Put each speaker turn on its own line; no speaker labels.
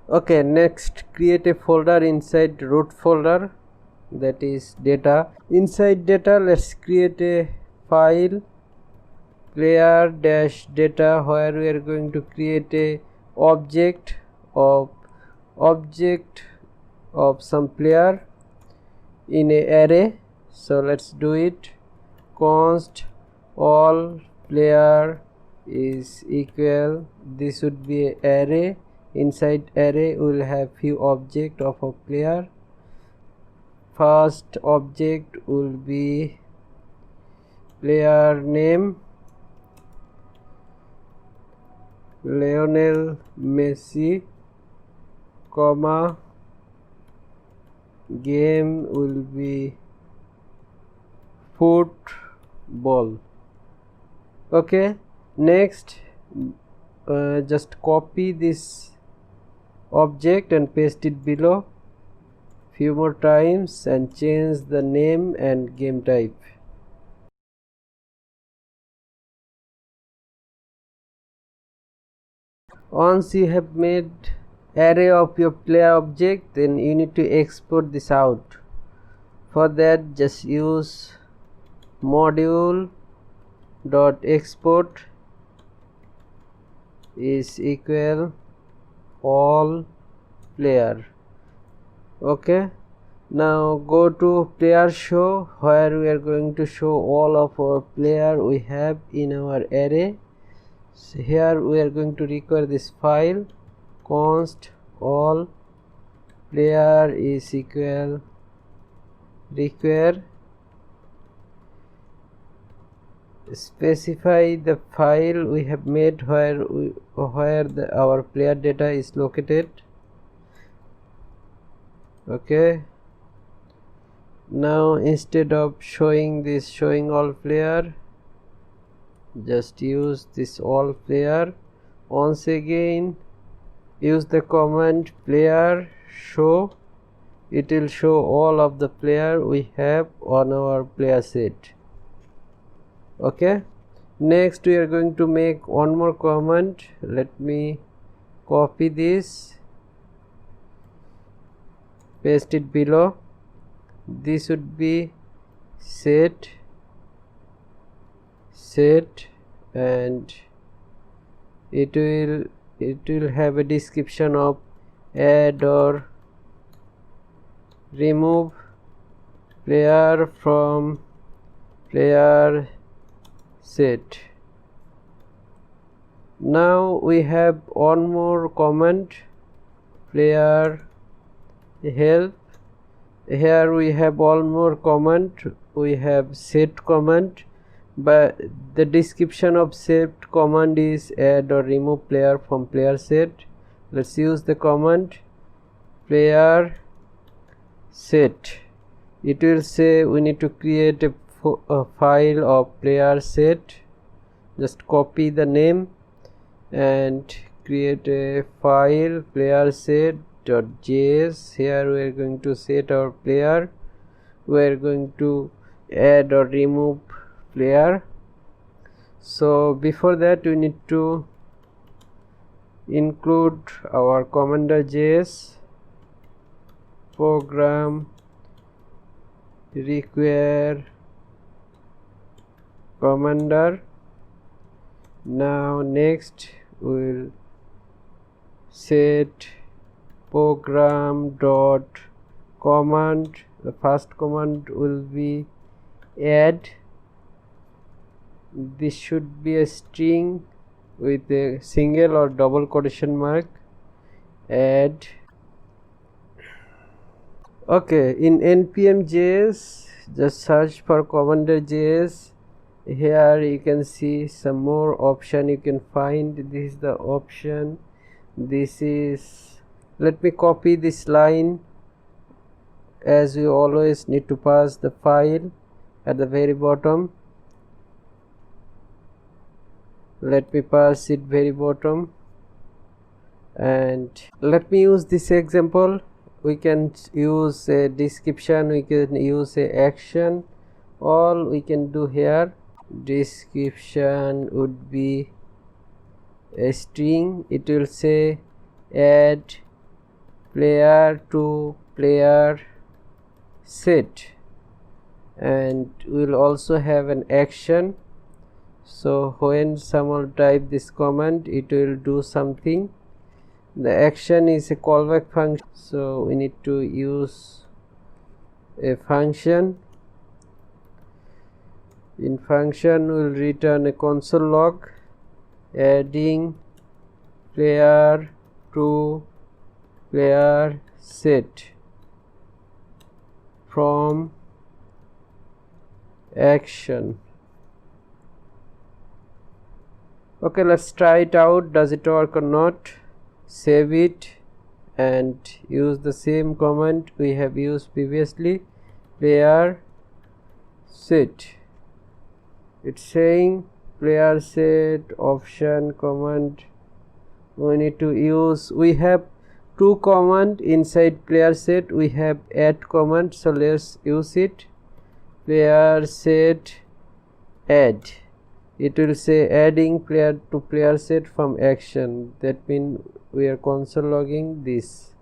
Okay, next create a folder inside root folder, that is data. Inside data, let's create a file player-data where we are going to create a object of some player in a array. So let's do it. Const all player is equal, this would be an array. Inside array we will have few object of a player. First object will be player name Lionel Messi, comma, game will be football. Okay, next just copy this object and paste it below few more times and change the name and game type. Once you have made array of your player object, then you need to export this out. For that, just use module.export is equal all player. Okay, now go to player show where we are going to show all of our player we have in our array. So here we are going to require this file const all player is equal require, specify the file we have made where our player data is located. Okay, now instead of showing all player, just use this all player. Once again use the command player show, it will show all of the player we have on our player set. Okay, next we are going to make one more command. Let me copy this, paste it below. This would be set and it will have a description of add or remove player from player set. Now we have one more command, player help. Here we have one more command, we have set command, but the description of set command is add or remove player from player set. Let's use the command player set. It will say we need to create a file of player set. Just copy the name and create a file player set.js. Here we are going to set our player, we are going to add or remove player. So before that we need to include our commander.js program require commander. Now next we will set program dot command. The first command will be add. This should be a string with a single or double quotation mark, add. Okay, in npm.js just search for commander.js. Here you can see some more option you can find. This is the option. This is, let me copy this line, as we always need to pass the file at the very bottom. Let me pass it very bottom, and let me use this example. We can use a description, we can use a action. All we can do here, description would be a string. It will say add player to player set, and we will also have an action. So when someone type this command, it will do something. The action is a callback function, so we need to use a function. In function we will return a console log adding player to player set from action. Okay, let's try it out. Does it work or not? Save it and use the same command we have used previously, player set. It's saying player set option command. We need to use, we have two command inside player set. We have add command, so let's use it. Player set add. It will say adding player to player set from action. That means we are console logging this.